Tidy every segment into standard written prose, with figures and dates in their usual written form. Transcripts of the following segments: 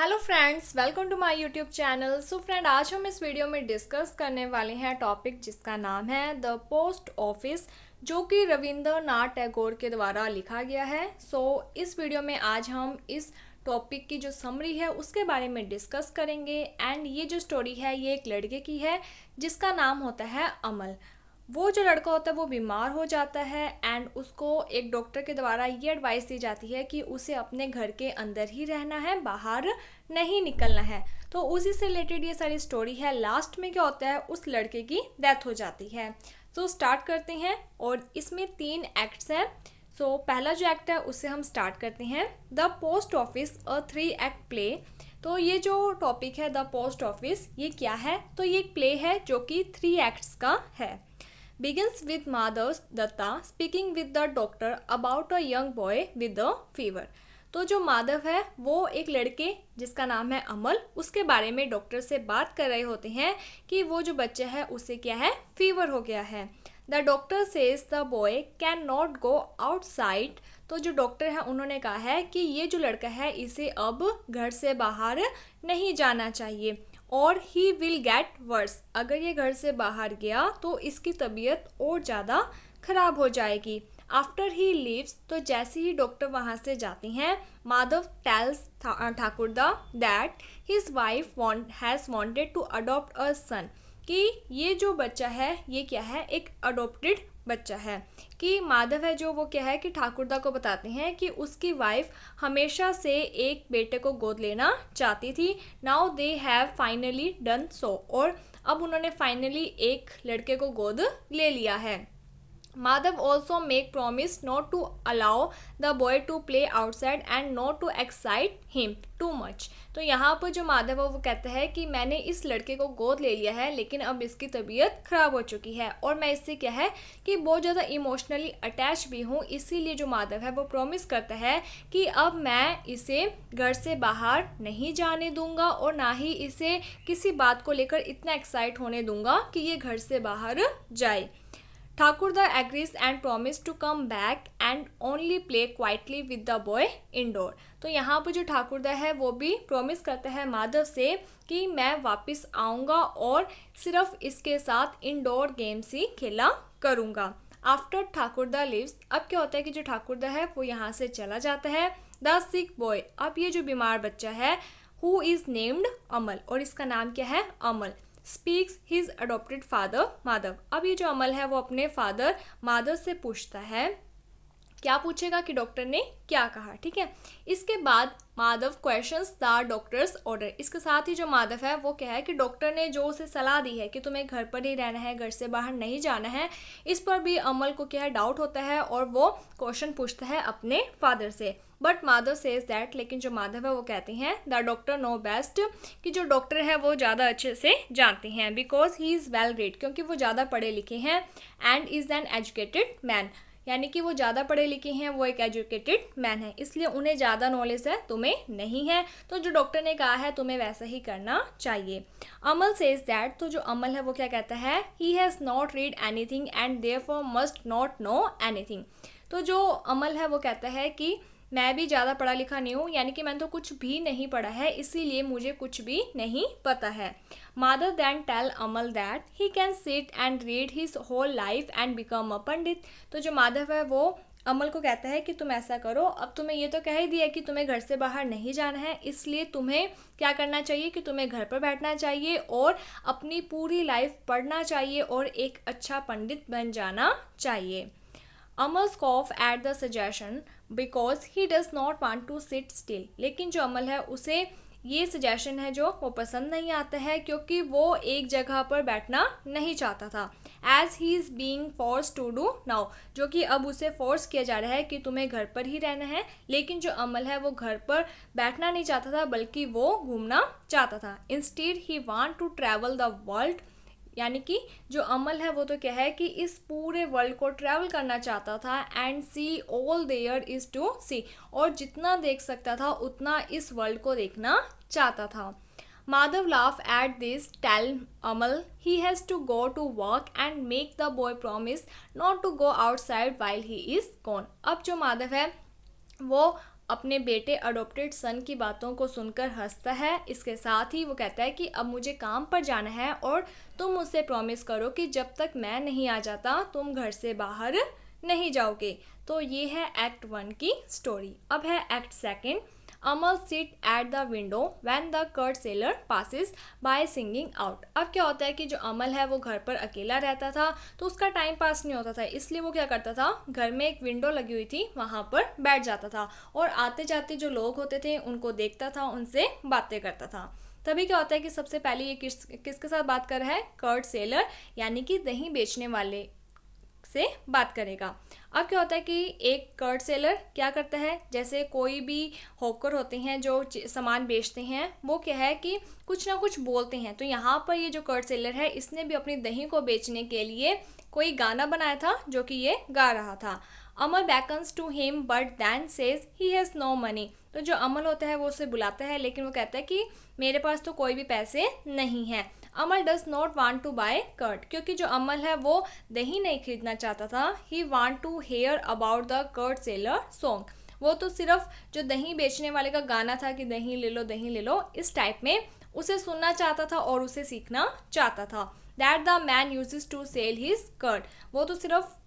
Hello friends, welcome to my YouTube channel. So friend, आज हम इस वीडियो में डिस्कस करने वाले हैं टॉपिक जिसका नाम है द पोस्ट ऑफिस, जो कि रविंद्रनाथ टैगोर के द्वारा लिखा गया है। इस वीडियो में आज हम इस टॉपिक की जो समरी है उसके बारे में डिस्कस करेंगे। एंड ये जो स्टोरी है ये एक लड़के की है जिसका नाम होता है अमल। वो जो लड़का होता है वो बीमार हो जाता है एंड उसको एक डॉक्टर के द्वारा ये एडवाइस दी जाती है कि उसे अपने घर के अंदर ही रहना है, बाहर नहीं निकलना है। तो उसी से रिलेटेड ये सारी स्टोरी है। लास्ट में क्या होता है, उस लड़के की डेथ हो जाती है। स्टार्ट करते हैं और इसमें 3 एक्ट्स हैं। पहला जो एक्ट है उससे हम स्टार्ट करते हैं, the post office a 3 act play. तो ये जो टॉपिक है द पोस्ट ऑफिस, ये क्या है? तो ये एक प्ले है जो कि 3 एक्ट्स का है। Begins with Madhav Datta speaking with the doctor about a young boy with a fever। तो जो माधव है वो एक लड़के जिसका नाम है अमल, उसके बारे में डॉक्टर से बात कर रहे होते हैं कि वो जो बच्चा है उसे क्या है, फीवर हो गया है। The doctor says the boy can not go outside. तो जो डॉक्टर है उन्होंने कहा है कि ये जो लड़का है इसे अब घर से बाहर नहीं जाना चाहिए और ही विल गेट वर्स। अगर ये घर से बाहर गया तो इसकी तबीयत और ज़्यादा खराब हो जाएगी। आफ्टर ही लीव्स, तो जैसे ही डॉक्टर वहाँ से जाती हैं, Madhav tells Thakurda that his wife has wanted to adopt a son. कि ये जो बच्चा है ये क्या है, एक अडोप्टेड बच्चा है। कि माधव है जो वो क्या है कि ठाकुरदा को बताते हैं कि उसकी वाइफ हमेशा से एक बेटे को गोद लेना चाहती थी। Now they have finally done so, और अब उन्होंने फाइनली एक लड़के को गोद ले लिया है। Madhav also make promise not to allow the boy to play outside and not to excite him too much. तो यहाँ पर जो माधव है वो कहता है कि मैंने इस लड़के को गोद ले लिया है लेकिन अब इसकी तबीयत खराब हो चुकी है और मैं इससे क्या है कि बहुत ज़्यादा इमोशनली अटैच भी हूँ। इसीलिए जो माधव है वो प्रॉमिस करता है कि अब मैं इसे घर से बाहर नहीं जाने दूंगा और ना ही इसे किसी बात को लेकर इतना एक्साइट होने दूंगा कि ये घर से बाहर जाए। ठाकुरदा agrees and promise to come back and only play quietly with the boy indoor। तो यहाँ पर जो ठाकुरदा है वो भी प्रॉमिस करता है माधव से कि मैं वापस आऊँगा और सिर्फ इसके साथ इंडोर गेम्स ही खेला करूँगा। आफ्टर ठाकुरदा लिव्स, अब क्या होता है कि जो ठाकुरदा है वो यहाँ से चला जाता है। द सिक बॉय, अब ये जो बीमार बच्चा है, हु इज़ नेम्ड अमल, और इसका नाम क्या है, Amal, speaks his adopted father Madhav. अब ये जो अमल है वो अपने फादर माधव से पूछता है, क्या पूछेगा कि डॉक्टर ने क्या कहा। ठीक है, इसके बाद Madhav questions the doctors order. इसके साथ ही जो माधव है वो क्या है कि डॉक्टर ने जो उसे सलाह दी है कि तुम्हें घर पर ही रहना है, घर से बाहर नहीं जाना है, इस पर भी अमल को क्या है, डाउट होता है और वो क्वेश्चन पूछता है अपने फादर से। बट माधव सेज दैट, लेकिन जो माधव है वो कहते हैं द डॉक्टर नो बेस्ट, कि जो डॉक्टर है वो ज़्यादा अच्छे से जानते हैं, because he is well read, क्योंकि वो ज़्यादा पढ़े लिखे हैं, and is an educated man, यानी कि वो ज़्यादा पढ़े लिखे हैं, वो एक एजुकेटेड मैन है, इसलिए उन्हें ज़्यादा नॉलेज है, तुम्हें नहीं है। तो जो डॉक्टर ने कहा है तुम्हें वैसा ही करना चाहिए। अमल सेज दैट, तो जो अमल है वो क्या कहता है, he has not read anything and therefore must not know anything. तो जो अमल है वो कहता है कि मैं भी ज़्यादा पढ़ा लिखा नहीं हूँ, यानी कि मैंने तो कुछ भी नहीं पढ़ा है, इसीलिए मुझे कुछ भी नहीं पता है। Madhav then tell Amal that he can sit and read his whole life and become a pandit. तो जो माधव है वो अमल को कहता है कि तुम ऐसा करो, अब तुम्हें ये तो कह ही दिया कि तुम्हें घर से बाहर नहीं जाना है, इसलिए तुम्हें क्या करना चाहिए कि तुम्हें घर पर बैठना चाहिए और अपनी पूरी लाइफ पढ़ना चाहिए और एक अच्छा पंडित बन जाना चाहिए। Amal scoff at the suggestion because he does not want to sit still. लेकिन जो अमल है उसे ये सजेशन है जो वो पसंद नहीं आता है, क्योंकि वो एक जगह पर बैठना नहीं चाहता था। As he is being force to do now, जो कि अब उसे फोर्स किया जा रहा है कि तुम्हें घर पर ही रहना है। लेकिन जो अमल है वो घर पर बैठना नहीं चाहता था, बल्कि वो घूमना चाहता था। Instead he want to travel the world, यानी कि जो अमल है वो तो क्या है कि इस पूरे वर्ल्ड को ट्रैवल करना चाहता था, and see all there is to see, और जितना देख सकता था उतना इस वर्ल्ड को देखना चाहता था। Madhav laugh at this tell Amal he has to go to work and make the boy promise not to go outside while he is gone. अब जो माधव है वो अपने बेटे अडॉप्टेड सन की बातों को सुनकर हंसता है। इसके साथ ही वो कहता है कि अब मुझे काम पर जाना है और तुम मुझसे प्रॉमिस करो कि जब तक मैं नहीं आ जाता तुम घर से बाहर नहीं जाओगे। तो ये है एक्ट 1 की स्टोरी। अब है act 2। Amal sit at the window when the curd seller passes by singing out. अब क्या होता है कि जो अमल है वो घर पर अकेला रहता था, तो उसका टाइम पास नहीं होता था, इसलिए वो क्या करता था, घर में एक विंडो लगी हुई थी वहाँ पर बैठ जाता था और आते जाते जो लोग होते थे उनको देखता था, उनसे बातें करता था। तभी क्या होता है कि सबसे पहले ये किसके साथ बात कर रहा है, कर्ट सेलर यानी कि दही बेचने वाले से बात करेगा। अब क्या होता है कि एक कर्ट सेलर क्या करता है, जैसे कोई भी हॉकर होते हैं जो सामान बेचते हैं, वो क्या है कि कुछ ना कुछ बोलते हैं। तो यहाँ पर ये जो कर्ट सेलर है इसने भी अपनी दही को बेचने के लिए कोई गाना बनाया था जो कि ये गा रहा था। Amal beckons to him but then says he has no money. तो जो अमल होता है वो उसे बुलाता है, लेकिन वो कहता है कि मेरे पास तो कोई भी पैसे नहीं है। Amal does not want to buy curd, क्योंकि जो अमल है वो दही नहीं खरीदना चाहता था। He want to hear about the curd seller song. वो तो सिर्फ जो दही बेचने वाले का गाना था कि दही ले लो, इस टाइप में उसे सुनना चाहता था और उसे सीखना चाहता था। That the man uses to sell his curd. वो तो सिर्फ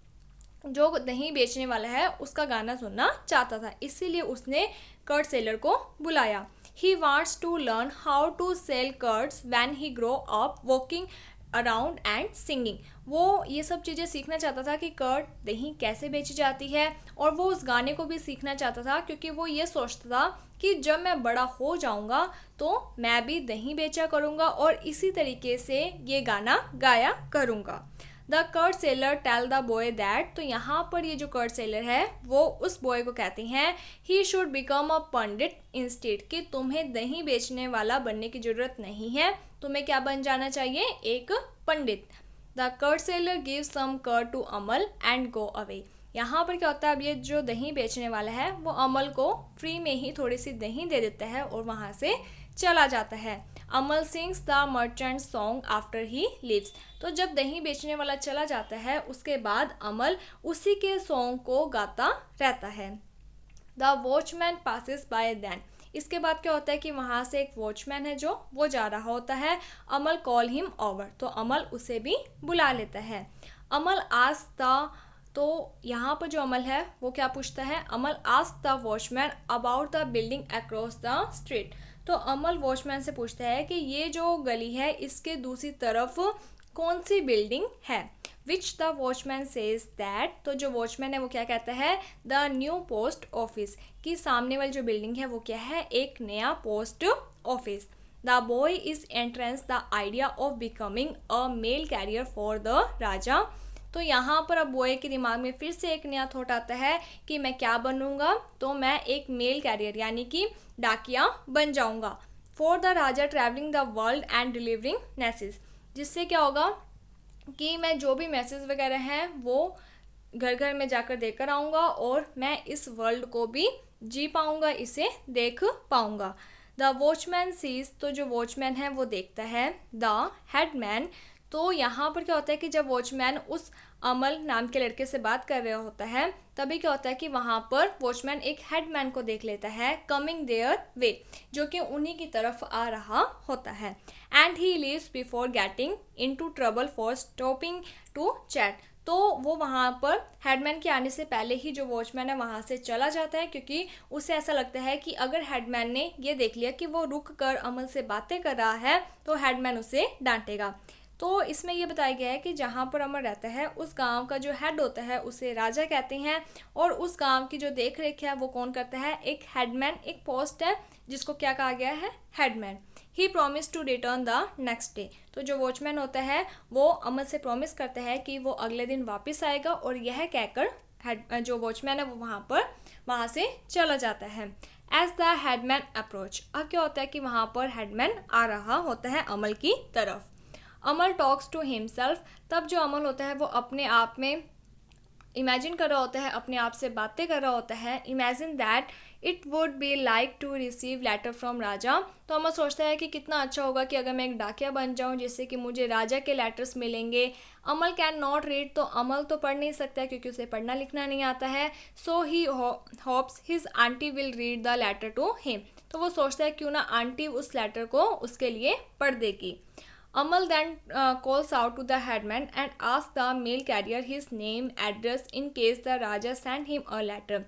जो दही बेचने वाला है उसका गाना सुनना चाहता था, इसीलिए उसने कर्ट सेलर को बुलाया। He wants to learn how to sell curds when he grow up walking around and singing. वो ये सब चीज़ें सीखना चाहता था कि कर्ड दही कैसे बेची जाती है, और वो उस गाने को भी सीखना चाहता था क्योंकि वो ये सोचता था कि जब मैं बड़ा हो जाऊंगा तो मैं भी दही बेचा करूंगा और इसी तरीके से ये गाना गाया करूंगा। The curd seller tell the boy that. तो यहाँ पर ये जो कर्ट सेलर है वो उस बॉय को कहते हैं he should become a Pandit instead, कि तुम्हें दही बेचने वाला बनने की जरूरत नहीं है, तुम्हें क्या बन जाना चाहिए, एक pandit. The curd seller give some curd to Amal and go away. यहाँ पर क्या होता है, अब ये जो दही बेचने वाला है वो अमल को फ्री में ही थोड़ी सी दही दे देता है और वहाँ से चला जाता है। Amal sings the merchant song after he leaves. तो जब दही बेचने वाला चला जाता है उसके बाद अमल उसी के सॉन्ग को गाता रहता है। The watchman passes by then. इसके बाद क्या होता है कि वहाँ से एक वॉचमैन है जो वो जा रहा होता है। अमल कॉल हिम ओवर। तो अमल उसे भी बुला लेता है। Amal ask the. तो यहाँ पर जो अमल है वो क्या पूछता है, Amal ask the watchman about the building across the street. तो अमल वॉचमैन से पूछता है कि ये जो गली है इसके दूसरी तरफ कौन सी बिल्डिंग है। Which the watchman says that. तो जो वॉचमैन है वो क्या कहता है, द न्यू पोस्ट ऑफिस, कि सामने वाली जो बिल्डिंग है वो क्या है, एक नया post office. The boy is entrance the idea of becoming a mail carrier for the raja. तो यहाँ पर अब बॉय के दिमाग में फिर से एक नया थॉट आता है कि मैं क्या बनूंगा, तो मैं एक मेल कैरियर यानी कि डाकिया बन जाऊंगा। For the Raja travelling the world and delivering message. जिससे क्या होगा कि मैं जो भी मैसेज वगैरह हैं वो घर घर में जाकर देकर आऊँगा और मैं इस वर्ल्ड को भी जी पाऊँगा, इसे देख पाऊँगा। The watchman sees. तो जो वॉचमैन है वो देखता है। The headman. तो यहाँ पर क्या होता है कि जब वॉचमैन उस अमल नाम के लड़के से बात कर रहा होता है तभी क्या होता है कि वहाँ पर वॉचमैन एक हेडमैन को देख लेता है कमिंग देयर वे, जो कि उन्हीं की तरफ आ रहा होता है। And he leaves before getting into trouble for stopping to chat. तो वो वहाँ पर हेडमैन के आने से पहले ही जो वॉचमैन है वहाँ से चला जाता है, क्योंकि उसे ऐसा लगता है कि अगर हेडमैन ने ये देख लिया कि वो रुक कर अमल से बातें कर रहा है तो हेडमैन उसे डांटेगा। तो इसमें ये बताया गया है कि जहाँ पर अमर रहता है उस गांव का जो हेड होता है उसे राजा कहते हैं, और उस गांव की जो देख रेख है वो कौन करता है, एक हेडमैन, एक पोस्ट है जिसको क्या कहा गया है, headman. He promise to return the next day. तो जो वॉचमैन होता है वो अमर से प्रॉमिस करता है कि वो अगले दिन वापस आएगा, और यह कहकर जो वॉचमैन है वो वहाँ से चला जाता है। As the headman approach. अब क्या होता है कि वहाँ पर हेडमैन आ रहा होता है अमल की तरफ। अमल टॉक्स टू हिमसेल्फ। तब जो अमल होता है वो अपने आप में इमेजिन कर रहा होता है, अपने आप से बातें कर रहा होता है। Imagine that it would be like to receive letter from raja. तो अमल सोचता है कि कितना अच्छा होगा कि अगर मैं एक डाकिया बन जाऊं जिससे कि मुझे राजा के लेटर्स मिलेंगे। अमल कैन नॉट रीड, तो अमल तो पढ़ नहीं सकता क्योंकि उसे पढ़ना लिखना नहीं आता है। So he hopes his aunty will read the letter to him. तो वो सोचता है क्यों ना आंटी उस लेटर को उसके लिए पढ़ देगी। Amal then calls out to the headman and asks the mail carrier his name, address in case the Raja sent him a letter.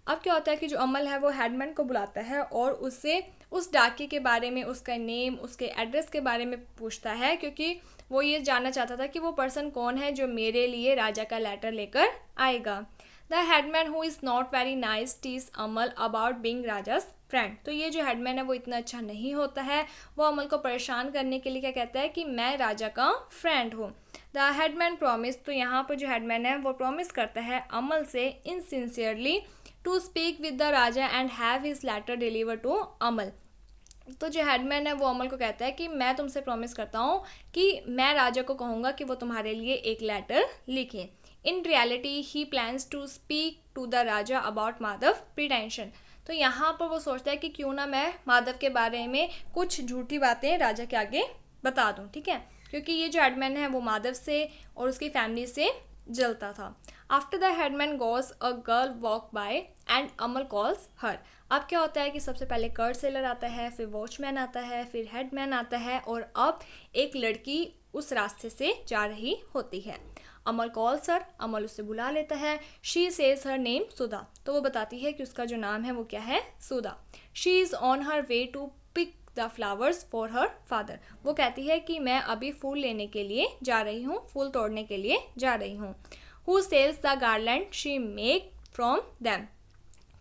अब क्या होता है कि जो अमल है वो हेडमैन को बुलाता है और उससे उस डाकिए के बारे में, उसका नेम, उसके एड्रेस के बारे में पूछता है, क्योंकि वो ये जानना चाहता था कि वो पर्सन कौन है जो मेरे लिए राजा का लेटर लेकर आएगा। The headman who is not very nice tease Amal about being Raja's friend. तो ये जो हेडमैन है वो इतना अच्छा नहीं होता है। वो अमल को परेशान करने के लिए क्या कहता है कि मैं राजा का फ्रेंड हूँ। द हेडमैन प्रॉमिस, तो यहाँ पर जो हेडमैन है वो प्रॉमिस करता है अमल से insincerely to speak with the raja and have his letter deliver to Amal. तो जो हेडमैन है वो अमल को कहता है कि मैं तुमसे प्रॉमिस करता हूँ कि मैं राजा को कहूँगा कि वो तुम्हारे लिए एक लेटर लिखे। In reality he plans to speak to the Raja about Madhav pretension. तो यहाँ पर वो सोचता है कि क्यों ना मैं माधव के बारे में कुछ झूठी बातें राजा के आगे बता दूँ, ठीक है, क्योंकि ये जो हेडमैन है वो माधव से और उसकी फैमिली से जलता था। After the headman goes a girl walk bye and Amal calls her. अब क्या होता है कि सबसे पहले कर्ड सेलर आता है, फिर वॉचमैन आता है, फिर हेडमैन आता है और अब एक लड़की उस रास्ते से जा रही होती है। अमल कॉल्स हर, अमल उससे बुला लेता है। शी सेज हर नेम सुधा। तो वो बताती है कि उसका जो नाम है वो क्या है, Sudha. She is on her way to pick the flowers for her father. वो कहती है कि मैं अभी फूल लेने के लिए जा रही हूँ, फूल तोड़ने के लिए जा रही हूँ। Who sells the garland she make from them.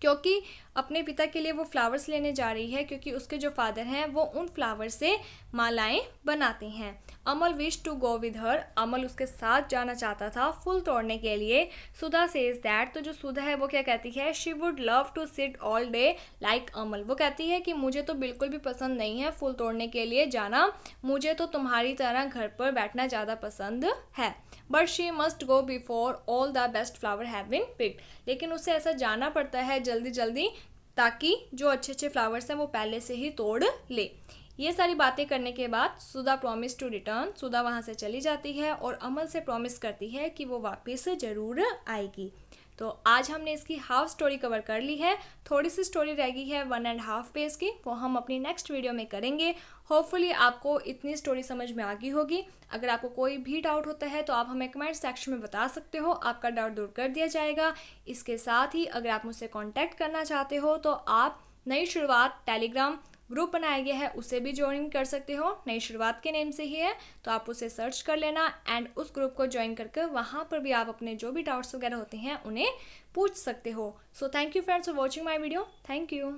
क्योंकि अपने पिता के लिए वो फ्लावर्स लेने जा रही है, क्योंकि उसके जो फादर हैं वो उन फ्लावर से मालाएं बनाते हैं। Amal wish to go with her. Amal उसके साथ जाना चाहता था फूल तोड़ने के लिए। सुधा सेज दैट, तो जो सुधा है वो क्या कहती है, she would love to sit all day like Amal. वो कहती है कि मुझे तो बिल्कुल भी पसंद नहीं है फूल तोड़ने के लिए जाना, मुझे तो तुम्हारी तरह घर पर बैठना ज़्यादा पसंद है। But she must go before all the best flower have been picked. लेकिन उसे ऐसा जाना पड़ता है जल्दी जल्दी ताकि जो अच्छे अच्छे फ्लावर्स हैं वो पहले से ही तोड़ ले। ये सारी बातें करने के बाद सुधा प्रॉमिस टू रिटर्न। सुधा वहाँ से चली जाती है और अमल से प्रॉमिस करती है कि वो वापस ज़रूर आएगी। तो आज हमने इसकी हाफ स्टोरी कवर कर ली है। थोड़ी सी स्टोरी रह गई है 1.5 पेज की, वो हम अपनी नेक्स्ट वीडियो में करेंगे। होपफुली आपको इतनी स्टोरी समझ में आ गई होगी। अगर आपको कोई भी डाउट होता है तो आप हमें कमेंट सेक्शन में बता सकते हो, आपका डाउट दूर कर दिया जाएगा। इसके साथ ही अगर आप मुझसे कॉन्टैक्ट करना चाहते हो तो आप नई शुरुआत टेलीग्राम ग्रुप बनाया गया है, उसे भी ज्वाइन कर सकते हो। नई शुरुआत के नेम से ही है, तो आप उसे सर्च कर लेना एंड उस ग्रुप को ज्वाइन करके वहाँ पर भी आप अपने जो भी डाउट्स वगैरह होते हैं उन्हें पूछ सकते हो। So thank you friends for watching my video. Thank you.